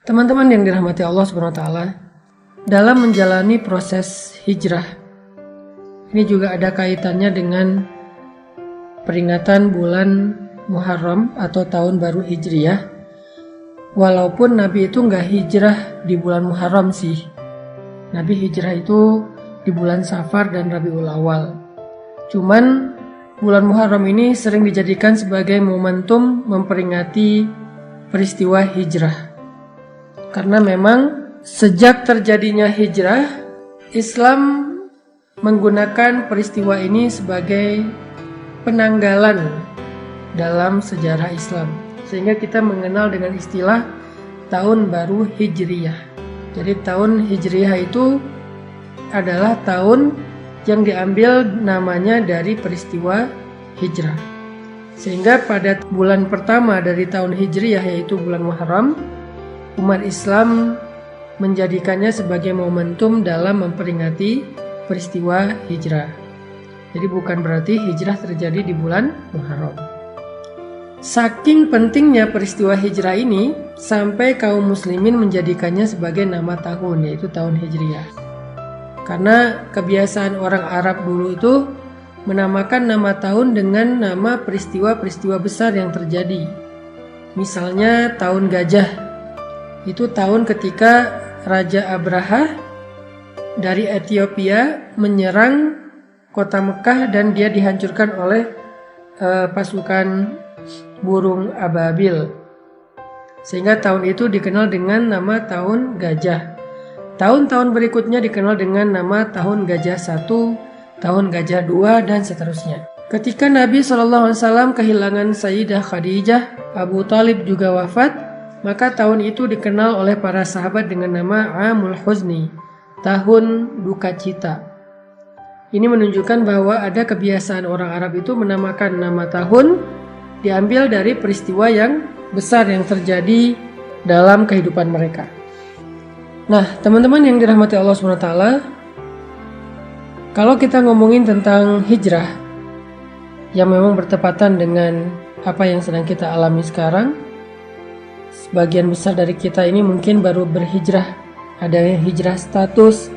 Teman-teman yang dirahmati Allah Subhanahu wa taala, dalam menjalani proses hijrah, ini juga ada kaitannya dengan peringatan bulan Muharram atau tahun baru Hijriyah. Walaupun Nabi itu nggak hijrah di bulan Muharram sih. Nabi hijrah itu di bulan Safar dan Rabiul Awal. Cuman bulan Muharram ini sering dijadikan sebagai momentum memperingati peristiwa hijrah. Karena memang sejak terjadinya hijrah, Islam menggunakan peristiwa ini sebagai penanggalan dalam sejarah Islam. Sehingga kita mengenal dengan istilah tahun baru Hijriyah. Jadi tahun Hijriyah itu adalah tahun yang diambil namanya dari peristiwa hijrah. Sehingga pada bulan pertama dari tahun Hijriyah, yaitu bulan Muharram, umat Islam menjadikannya sebagai momentum dalam memperingati peristiwa hijrah. Jadi bukan berarti hijrah terjadi di bulan Muharram. Saking pentingnya peristiwa hijrah ini, sampai kaum muslimin menjadikannya sebagai nama tahun, yaitu tahun Hijriyah. Karena kebiasaan orang Arab dulu itu menamakan nama tahun dengan nama peristiwa-peristiwa besar yang terjadi. Misalnya tahun gajah. Itu tahun ketika Raja Abraha dari Ethiopia menyerang kota Mekah dan dia dihancurkan oleh pasukan burung ababil. Sehingga tahun itu dikenal dengan nama tahun gajah. Tahun-tahun berikutnya dikenal dengan nama tahun gajah 1, tahun gajah 2, dan seterusnya. Ketika Nabi SAW kehilangan Sayyidah Khadijah, Abu Talib juga wafat, maka tahun itu dikenal oleh para sahabat dengan nama Amul Huzni, tahun duka cita. Ini menunjukkan bahwa ada kebiasaan orang Arab itu menamakan nama tahun diambil dari peristiwa yang besar yang terjadi dalam kehidupan mereka. Nah, teman-teman yang dirahmati Allah SWT, kalau kita ngomongin tentang hijrah yang memang bertepatan dengan apa yang sedang kita alami sekarang, sebagian besar dari kita ini mungkin baru berhijrah. Ada yang hijrah status.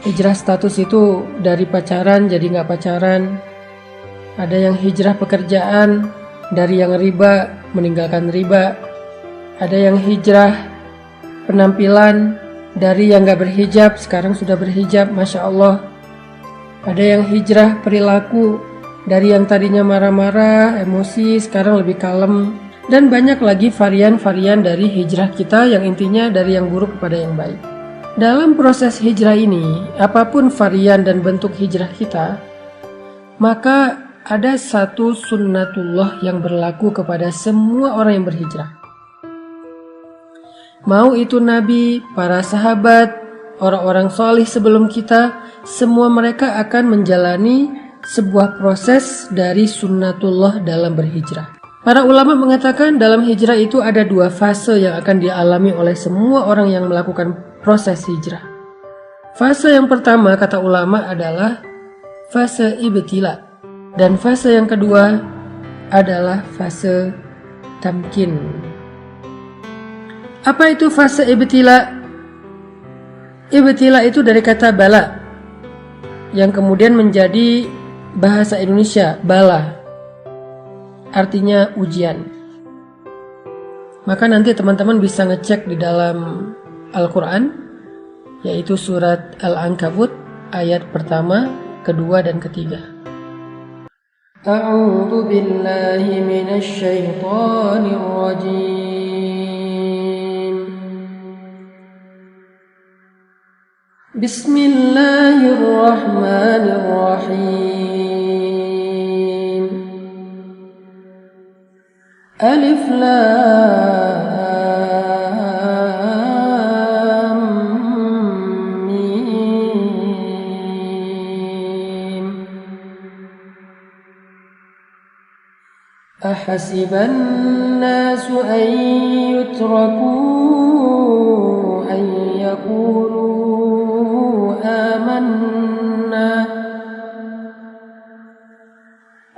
Hijrah status itu dari pacaran jadi nggak pacaran. Ada yang hijrah pekerjaan, dari yang riba meninggalkan riba. Ada yang hijrah penampilan, dari yang nggak berhijab sekarang sudah berhijab, Masya Allah. Ada yang hijrah perilaku, dari yang tadinya marah-marah, emosi, sekarang lebih kalem. Dan banyak lagi varian-varian dari hijrah kita yang intinya dari yang buruk kepada yang baik. Dalam proses hijrah ini, apapun varian dan bentuk hijrah kita, maka ada satu sunnatullah yang berlaku kepada semua orang yang berhijrah. Mau itu Nabi, para sahabat, orang-orang solih sebelum kita, semua mereka akan menjalani sebuah proses dari sunnatullah dalam berhijrah. Para ulama mengatakan dalam hijrah itu ada 2 fase yang akan dialami oleh semua orang yang melakukan proses hijrah. Fase yang pertama, kata ulama, adalah fase ibtila. Dan fase yang kedua adalah fase tamkin. Apa itu fase ibtila? Ibtila itu dari kata bala, yang kemudian menjadi bahasa Indonesia bala. Artinya ujian. Maka nanti teman-teman bisa ngecek di dalam Al-Quran, yaitu surat Al-Ankabut ayat pertama, kedua, dan ketiga. A'udzu billahi minasy syaithanir rajim. Bismillahirrahmanirrahim. Alif Lam Mim. Ahasiban nasu an yutraku an yaqulu amanna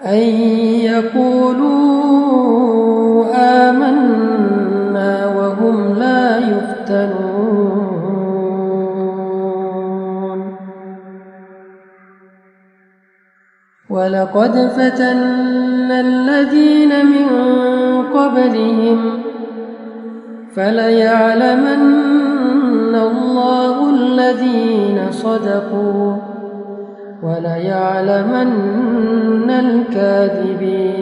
an yaqulu آمنا وهم لا يفتنون ولقد فتنا الذين من قبلهم فليعلمن الله الذين صدقوا وَلَيَعْلَمَنَّ الْكَاذِبِينَ.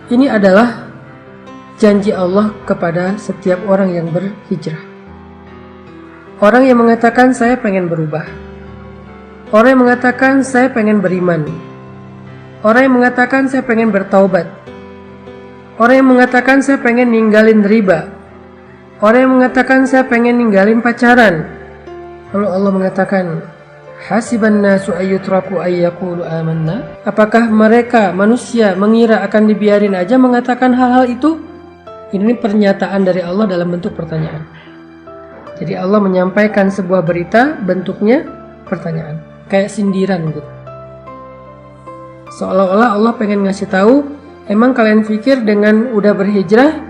Ini adalah janji Allah kepada setiap orang yang berhijrah. Orang yang mengatakan saya pengen berubah. Orang yang mengatakan saya pengen beriman. Orang yang mengatakan saya pengen bertaubat. Orang yang mengatakan saya pengen ninggalin riba. Orang yang mengatakan saya pengen ninggalin pacaran. Lalu Allah mengatakan, hasiban nasu ayyutraku ayyaqulu amanna? Apakah mereka manusia mengira akan dibiarin aja mengatakan hal-hal itu? Ini pernyataan dari Allah dalam bentuk pertanyaan. Jadi Allah menyampaikan sebuah berita bentuknya pertanyaan, kayak sindiran gitu. Seolah-olah Allah pengen ngasih tahu, emang kalian pikir dengan udah berhijrah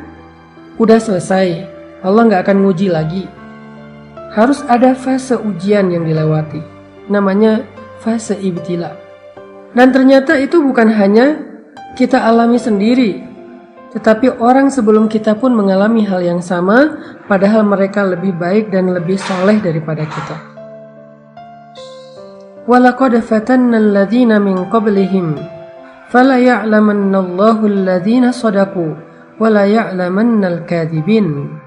udah selesai, Allah nggak akan nguji lagi. Harus ada fase ujian yang dilewati, namanya fase ibtila. Dan ternyata itu bukan hanya kita alami sendiri, tetapi orang sebelum kita pun mengalami hal yang sama, padahal mereka lebih baik dan lebih soleh daripada kita. وَلَقَدْ فَتَنَّا الَّذِينَ مِنْ قَبْلِهِمْ فَلَيَعْلَمَنَّ اللَّهُ الَّذِينَ صَدَقُوا وَلَيَعْلَمَنَّ الْكَاذِبِينَ.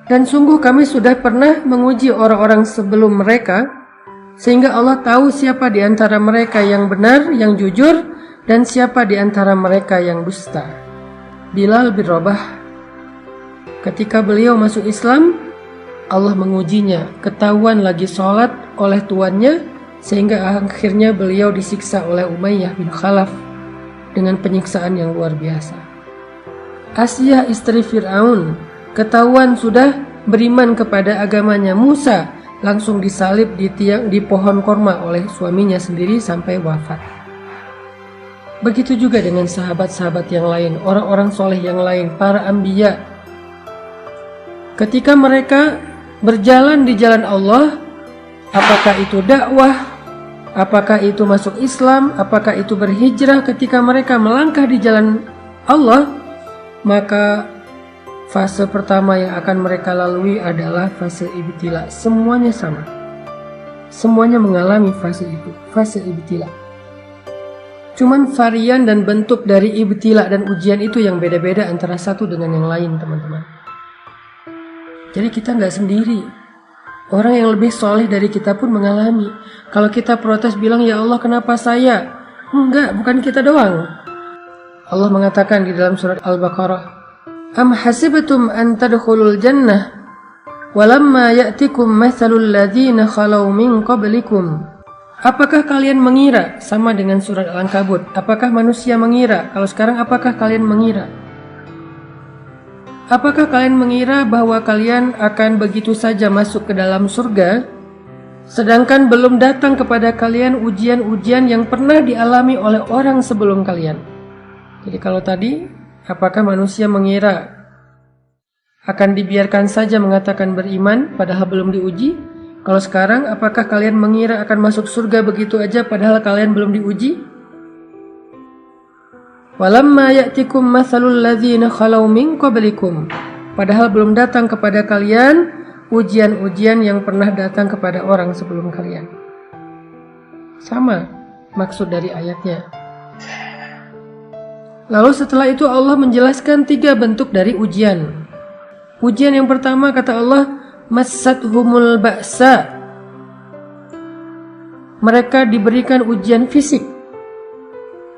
Dan sungguh kami sudah pernah menguji orang-orang sebelum mereka, sehingga Allah tahu siapa di antara mereka yang benar, yang jujur, dan siapa di antara mereka yang dusta. Bilal bin Rabah, ketika beliau masuk Islam, Allah mengujinya, ketahuan lagi sholat oleh tuannya, sehingga akhirnya beliau disiksa oleh Umayyah bin Khalaf dengan penyiksaan yang luar biasa. Asyah istri Fir'aun, ketahuan sudah beriman kepada agamanya Musa, langsung disalib di pohon korma oleh suaminya sendiri sampai wafat. Begitu juga dengan sahabat-sahabat yang lain, orang-orang soleh yang lain, para anbiya. Ketika mereka berjalan di jalan Allah, apakah itu dakwah, apakah itu masuk Islam, apakah itu berhijrah, ketika mereka melangkah di jalan Allah, maka fase pertama yang akan mereka lalui adalah fase ibtila. Semuanya sama. Semuanya mengalami fase itu, fase ibtila. Cuman varian dan bentuk dari ibtila dan ujian itu yang beda-beda antara satu dengan yang lain, teman-teman. Jadi kita nggak sendiri. Orang yang lebih soleh dari kita pun mengalami. Kalau kita protes bilang, ya Allah kenapa saya? Enggak, bukan kita doang. Allah mengatakan di dalam surat Al-Baqarah, Am hasibtum an tadkhulul jannah walamma ya'tikum mathalul ladzina khalau min qablikum. Apakah kalian mengira, sama dengan surat Al-Ankabut, apakah manusia mengira? Kalau sekarang apakah kalian mengira? Apakah kalian mengira bahwa kalian akan begitu saja masuk ke dalam surga, sedangkan belum datang kepada kalian ujian-ujian yang pernah dialami oleh orang sebelum kalian? Jadi kalau tadi, apakah manusia mengira akan dibiarkan saja mengatakan beriman padahal belum diuji? Kalau sekarang, apakah kalian mengira akan masuk surga begitu aja padahal kalian belum diuji? Walamma ya'tikum mathalul ladzina khalau min qablikum. Padahal belum datang kepada kalian ujian-ujian yang pernah datang kepada orang sebelum kalian. Sama maksud dari ayatnya. Lalu setelah itu Allah menjelaskan 3 bentuk dari ujian. Ujian yang pertama kata Allah, massathumul ba'sa. Mereka diberikan ujian fisik.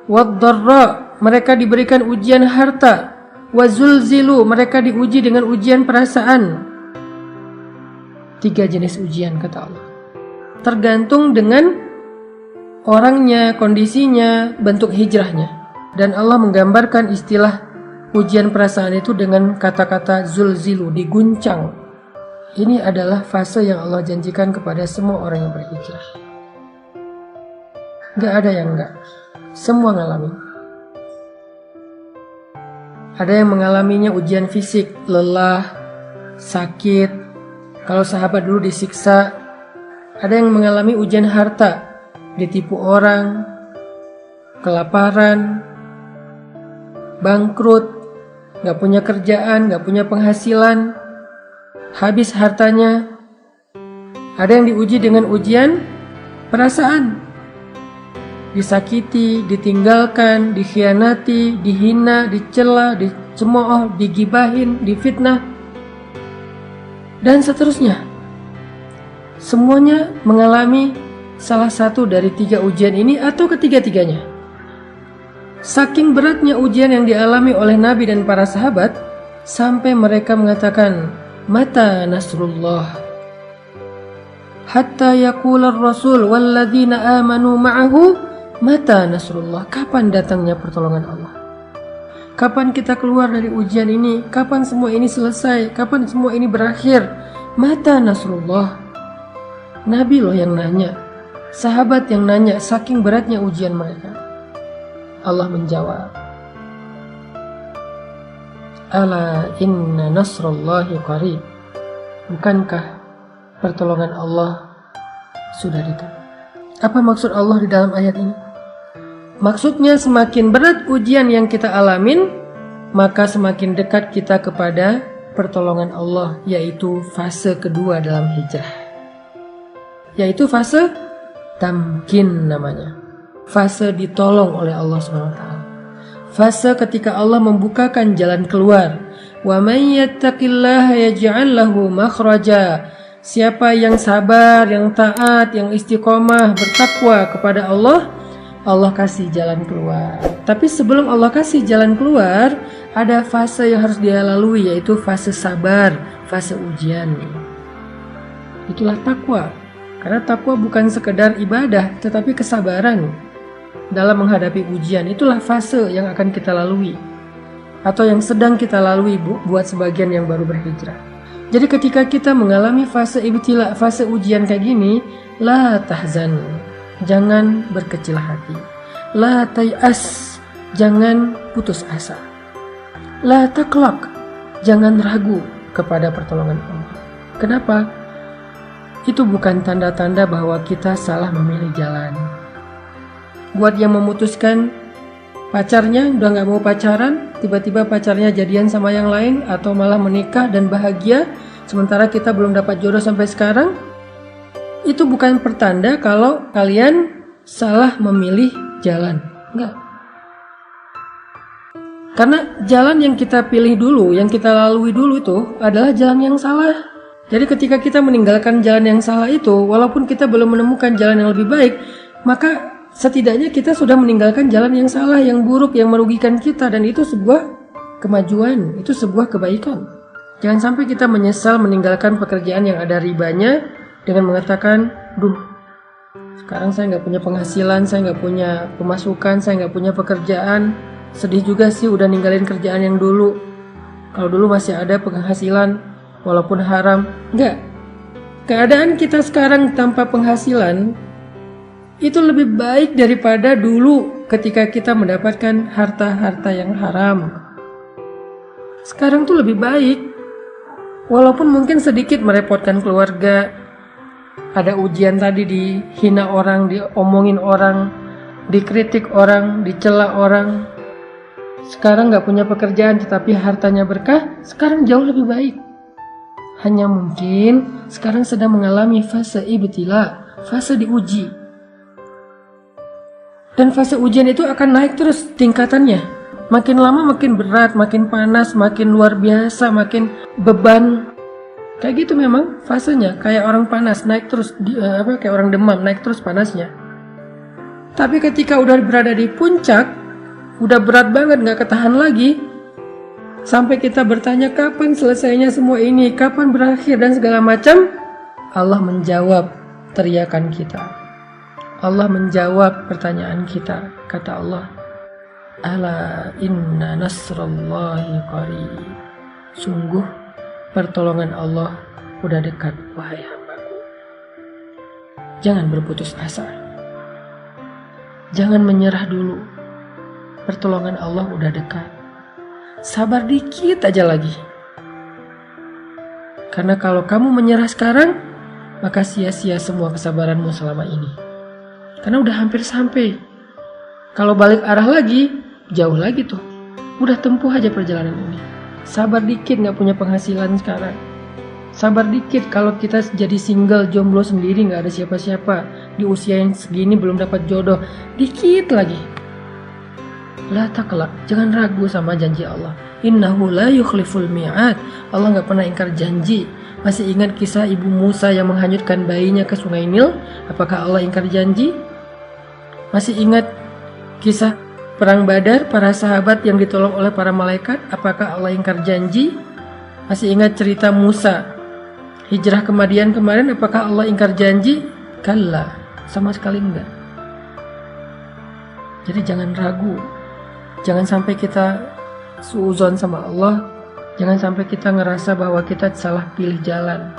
Wad-dharra, mereka diberikan ujian harta. Wazulzilu, mereka diuji dengan ujian perasaan. 3 jenis ujian kata Allah. Tergantung dengan orangnya, kondisinya, bentuk hijrahnya. Dan Allah menggambarkan istilah ujian perasaan itu dengan kata-kata zulzilu, diguncang. Ini adalah fase yang Allah janjikan kepada semua orang yang berhijrah. Gak ada yang enggak. Semua ngalamin. Ada yang mengalaminya ujian fisik, lelah, sakit. Kalau sahabat dulu disiksa. Ada yang mengalami ujian harta, ditipu orang, kelaparan, bangkrut, gak punya kerjaan, gak punya penghasilan, habis hartanya. Ada yang diuji dengan ujian perasaan, disakiti, ditinggalkan, dikhianati, dihina, dicela, dicemooh, digibahin, difitnah, dan seterusnya. Semuanya mengalami salah satu dari 3 ujian ini atau ketiga-tiganya. Saking beratnya ujian yang dialami oleh Nabi dan para sahabat, sampai mereka mengatakan, "Mata nasrullah?" Hatta yaqula ar-rasul walladzina amanu ma'ahu, "Mata nasrullah?" Kapan datangnya pertolongan Allah? Kapan kita keluar dari ujian ini? Kapan semua ini selesai? Kapan semua ini berakhir? Mata nasrullah? Nabi loh yang nanya, sahabat yang nanya, saking beratnya ujian mereka. Allah menjawab, "Ala inna nasrullahi qarib." Bukankah pertolongan Allah sudah dekat? Apa maksud Allah di dalam ayat ini? Maksudnya semakin berat ujian yang kita alamin, maka semakin dekat kita kepada pertolongan Allah, yaitu fase kedua dalam hijrah, yaitu fase tamkin namanya. Fase ditolong oleh Allah SWT. Fase ketika Allah membukakan jalan keluar. Wa may yattaqillaha yaj'al lahu makhraja. Siapa yang sabar, yang taat, yang istiqomah, bertakwa kepada Allah, Allah kasih jalan keluar. Tapi sebelum Allah kasih jalan keluar, ada fase yang harus dia lalui, yaitu fase sabar, fase ujian. Itulah takwa. Karena takwa bukan sekedar ibadah, tetapi kesabaran dalam menghadapi ujian. Itulah fase yang akan kita lalui, atau yang sedang kita lalui buat sebagian yang baru berhijrah. Jadi ketika kita mengalami fase ibtila, fase ujian kayak gini, la tahzan, jangan berkecil hati. La tay'as, jangan putus asa. La taqlaq, jangan ragu kepada pertolongan Allah. Kenapa? Itu bukan tanda-tanda bahwa kita salah memilih jalan. Buat yang memutuskan pacarnya udah gak mau pacaran, tiba-tiba pacarnya jadian sama yang lain, atau malah menikah dan bahagia, sementara kita belum dapat jodoh sampai sekarang, itu bukan pertanda kalau kalian salah memilih jalan. Enggak. Karena jalan yang kita pilih dulu, yang kita lalui dulu itu adalah jalan yang salah. Jadi ketika kita meninggalkan jalan yang salah itu, walaupun kita belum menemukan jalan yang lebih baik, maka setidaknya kita sudah meninggalkan jalan yang salah, yang buruk, yang merugikan kita, dan itu sebuah kemajuan, itu sebuah kebaikan. Jangan sampai kita menyesal meninggalkan pekerjaan yang ada ribanya dengan mengatakan, "Duh, sekarang saya nggak punya penghasilan, saya nggak punya pemasukan, saya nggak punya pekerjaan. Sedih juga sih udah ninggalin kerjaan yang dulu. Kalau dulu masih ada penghasilan, walaupun haram." Enggak. Keadaan kita sekarang tanpa penghasilan itu lebih baik daripada dulu ketika kita mendapatkan harta-harta yang haram. Sekarang tuh lebih baik. Walaupun mungkin sedikit merepotkan keluarga. Ada ujian tadi, dihina orang, diomongin orang, dikritik orang, dicela orang. Sekarang gak punya pekerjaan tetapi hartanya berkah, sekarang jauh lebih baik. Hanya mungkin sekarang sedang mengalami fase ibtila, fase diuji. Dan fase ujian itu akan naik terus tingkatannya. Makin lama makin berat, makin panas, makin luar biasa, makin beban. Kayak gitu memang fasenya, kayak orang panas naik terus, kayak orang demam naik terus panasnya. Tapi ketika udah berada di puncak, udah berat banget, gak ketahan lagi, sampai kita bertanya kapan selesainya semua ini, kapan berakhir dan segala macam, Allah menjawab teriakan kita. Allah menjawab pertanyaan kita. Kata Allah, "Ala inna nasrallahi qarib." Sungguh pertolongan Allah udah dekat, wahai hambaku. Jangan berputus asa. Jangan menyerah dulu. Pertolongan Allah udah dekat. sabar dikit aja lagi. Karena kalau kamu menyerah sekarang, maka sia-sia semua kesabaranmu selama ini. Karena udah hampir sampai. Kalau balik arah lagi, jauh lagi tuh. Udah tempuh aja perjalanan ini. Sabar dikit, gak punya penghasilan sekarang. Sabar dikit kalau kita jadi single, jomblo sendiri, gak ada siapa-siapa. Di usia yang segini belum dapat jodoh. Dikit lagi. La taqlaq, jangan ragu sama janji Allah. Innahu la yukhliful mi'ad. Allah gak pernah ingkar janji. Masih ingat kisah ibu Musa yang menghanyutkan bayinya ke sungai Nil? Apakah Allah ingkar janji? Masih ingat kisah perang Badar, para sahabat yang ditolong oleh para malaikat? Apakah Allah ingkar janji? Masih ingat cerita Musa hijrah ke Madian kemarin? Apakah Allah ingkar janji? Kalla, sama sekali enggak. Jadi jangan ragu. Jangan sampai kita suuzon sama Allah. Jangan sampai kita ngerasa bahwa kita salah pilih jalan.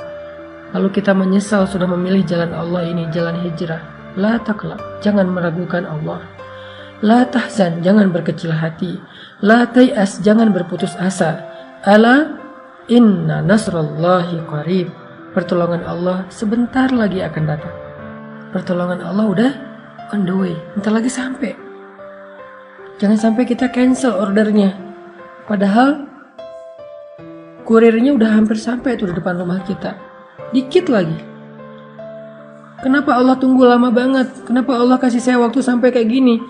Lalu kita menyesal sudah memilih jalan Allah ini, jalan hijrah. La taqlaq, jangan meragukan Allah. La tahzan, jangan berkecil hati. La tay'as, jangan berputus asa. Ala inna nasrallahi qarib. Pertolongan Allah sebentar lagi akan datang. Pertolongan Allah udah on the way, bentar lagi sampai. Jangan sampai kita cancel ordernya. Padahal kurirnya udah hampir sampai tuh di depan rumah kita. Dikit lagi. Kenapa Allah tunggu lama banget? Kenapa Allah kasih saya waktu sampai kayak gini?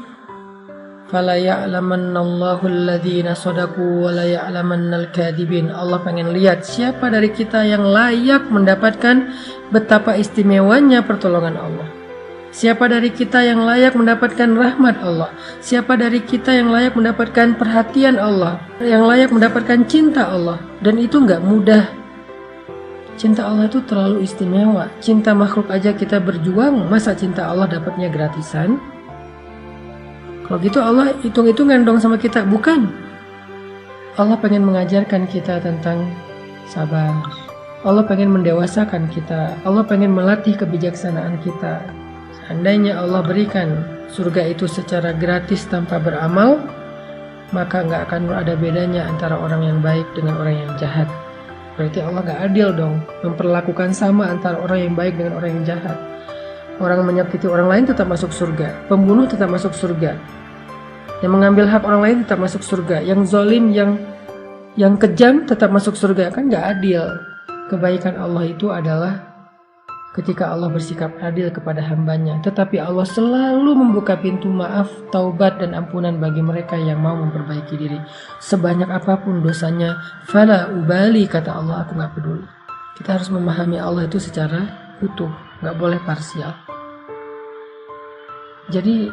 Fala ya'lamannallahu alladhina shadaqu wa la ya'lamannal kadhibin. Allah pengen lihat siapa dari kita yang layak mendapatkan betapa istimewanya pertolongan Allah. Siapa dari kita yang layak mendapatkan rahmat Allah? Siapa dari kita yang layak mendapatkan perhatian Allah? Yang layak mendapatkan cinta Allah? Dan itu gak mudah. Cinta Allah itu terlalu istimewa. Cinta makhluk aja kita berjuang, masa cinta Allah dapatnya gratisan? Kalau gitu Allah hitung-hitungan dong sama kita. Bukan. Allah pengen mengajarkan kita tentang sabar. Allah pengen mendewasakan kita. Allah pengen melatih kebijaksanaan kita. Seandainya Allah berikan surga itu secara gratis tanpa beramal, maka nggak akan ada bedanya antara orang yang baik dengan orang yang jahat. Berarti Allah nggak adil dong, memperlakukan sama antara orang yang baik dengan orang yang jahat. Orang yang menyakiti orang lain tetap masuk surga, pembunuh tetap masuk surga, yang mengambil hak orang lain tetap masuk surga, yang zalim, yang kejam tetap masuk surga. Kan nggak adil. Kebaikan Allah itu adalah ketika Allah bersikap adil kepada hambanya, tetapi Allah selalu membuka pintu maaf, taubat dan ampunan bagi mereka yang mau memperbaiki diri. Sebanyak apapun dosanya, fala ubali, kata Allah, aku gak peduli. Kita harus memahami Allah itu secara utuh, gak boleh parsial. Jadi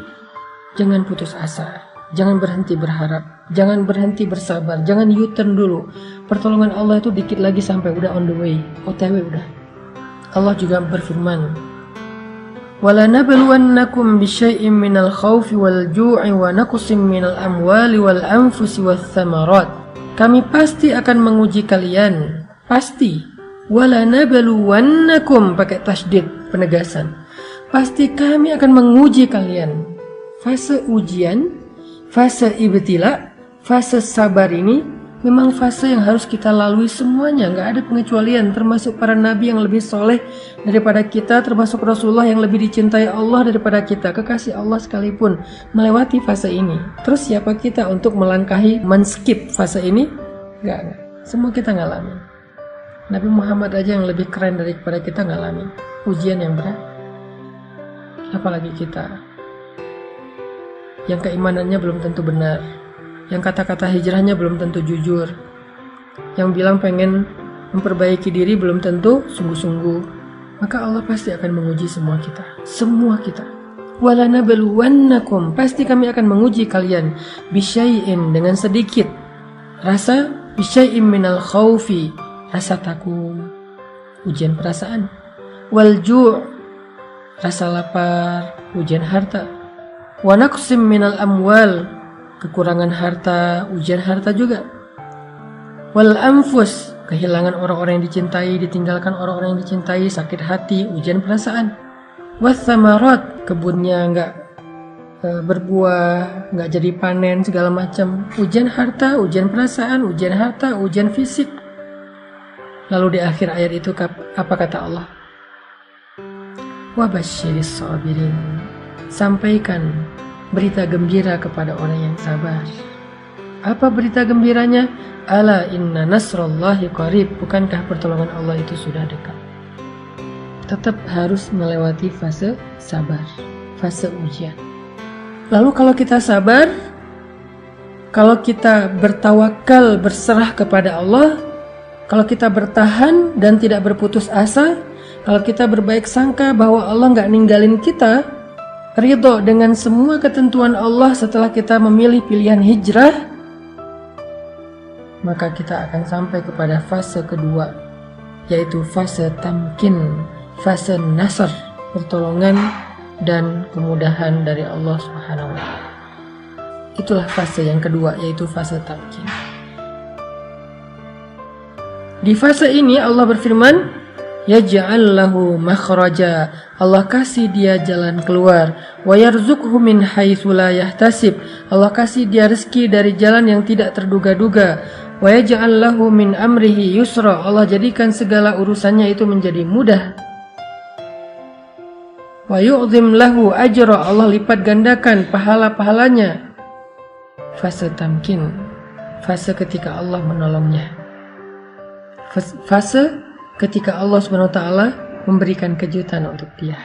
jangan putus asa, jangan berhenti berharap, jangan berhenti bersabar, jangan U-turn dulu. Pertolongan Allah itu dikit lagi sampai, udah on the way, OTW udah. Allah juga berfirman, وَلَنَبْلُوَنَّكُمْ بِشَيْءٍ مِّنَ الْخَوْفِ وَالْجُوعِ وَنَقْصٍ مِّنَ الْأَمْوَالِ وَالْأَنفُسِ وَالثَّمَرَاتِ. Kami pasti akan menguji kalian, pasti. وَلَنَبْلُوَنَّكُمْ, pakai tasydid, penegasan. Pasti kami akan menguji kalian. Fase ujian, fase ibtila, fase sabar ini memang fase yang harus kita lalui semuanya, gak ada pengecualian, termasuk para nabi yang lebih soleh daripada kita, termasuk Rasulullah yang lebih dicintai Allah daripada kita, kekasih Allah sekalipun melewati fase ini. Terus siapa kita untuk melangkahi, men-skip fase ini? Gak. Semua kita ngalamin. Nabi Muhammad aja yang lebih keren daripada kita ngalamin ujian yang berat. Apalagi kita yang keimanannya belum tentu benar, yang kata-kata hijrahnya belum tentu jujur, yang bilang pengen memperbaiki diri belum tentu sungguh-sungguh. Maka Allah pasti akan menguji semua kita. Semua kita. وَلَنَبْلُوَنَّكُمْ, pasti kami akan menguji kalian. Bisyai'in, dengan sedikit rasa, bisyai'in minal khawfi, rasa takut, ujian perasaan. Wal-ju', rasa lapar, ujian harta. Wa naqsim minal amwal, kekurangan harta, ujian harta juga. Wal anfus, kehilangan orang-orang yang dicintai, ditinggalkan orang-orang yang dicintai, sakit hati, ujian perasaan. Was samarat, kebunnya enggak berbuah, nggak jadi panen segala macam. Ujian harta, ujian perasaan, ujian harta, ujian fisik. Lalu di akhir ayat itu apa kata Allah? Wa basyiris sabirin. Sampaikan berita gembira kepada orang yang sabar. Apa berita gembiranya? Ala inna nasrallahi qarib. Bukankah pertolongan Allah itu sudah dekat? Tetap harus melewati fase sabar, fase ujian. Lalu kalau kita sabar, kalau kita bertawakal, berserah kepada Allah, kalau kita bertahan dan tidak berputus asa, kalau kita berbaik sangka bahwa Allah nggak ninggalin kita, ridho dengan semua ketentuan Allah setelah kita memilih pilihan hijrah, maka kita akan sampai kepada fase kedua, yaitu fase tamkin, fase nasr, pertolongan dan kemudahan dari Allah Subhanahu wa Ta'ala. Itulah fase yang kedua, yaitu fase tamkin. Di fase ini Allah berfirman, yaj'al lahu makhraja. Allah kasih dia jalan keluar. Wa yarzuqhu min haitsu la yahtasib. Allah kasih dia rezeki dari jalan yang tidak terduga-duga. Wa yaj'al lahu min amrihi yusra. Allah jadikan segala urusannya itu menjadi mudah. Wa yu'zim lahu ajra. Allah lipat gandakan pahala-pahalanya. Fase tamkin, fase ketika Allah menolongnya. Fase ketika Allah SWT memberikan kejutan untuk dia.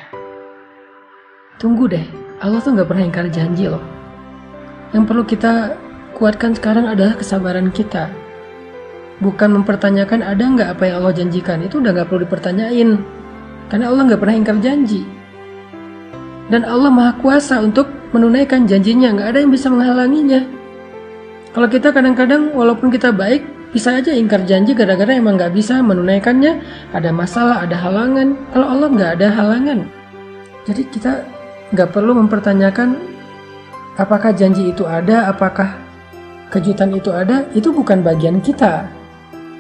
Tunggu deh, Allah tuh gak pernah ingkar janji loh. Yang perlu kita kuatkan sekarang adalah kesabaran kita. Bukan mempertanyakan ada gak apa yang Allah janjikan. Itu udah gak perlu dipertanyain. Karena Allah gak pernah ingkar janji. Dan Allah Maha Kuasa untuk menunaikan janjinya. Gak ada yang bisa menghalanginya. Kalau kita kadang-kadang walaupun kita baik, bisa aja ingkar janji gara-gara emang gak bisa menunaikannya. Ada masalah, ada halangan. Kalau Allah gak ada halangan. Jadi kita gak perlu mempertanyakan apakah janji itu ada, apakah kejutan itu ada. Itu bukan bagian kita.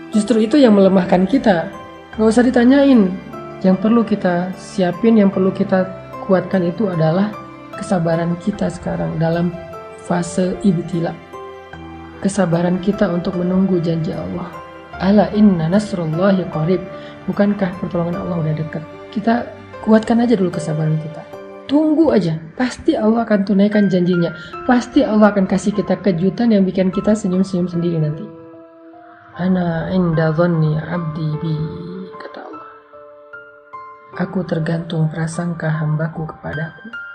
Justru itu yang melemahkan kita. Gak usah ditanyain. Yang perlu kita siapin, yang perlu kita kuatkan itu adalah kesabaran kita sekarang dalam fase ibtila. Kesabaran kita untuk menunggu janji Allah. Ala inna nasrullahi qarib. Bukankah pertolongan Allah udah dekat? Kita kuatkan aja dulu kesabaran kita. Tunggu aja. Pasti Allah akan tunaikan janjinya. Pasti Allah akan kasih kita kejutan yang bikin kita senyum-senyum sendiri nanti. Ana inda dhanni abdi bi, kata Allah. Aku tergantung prasangka hambaku kepadaku.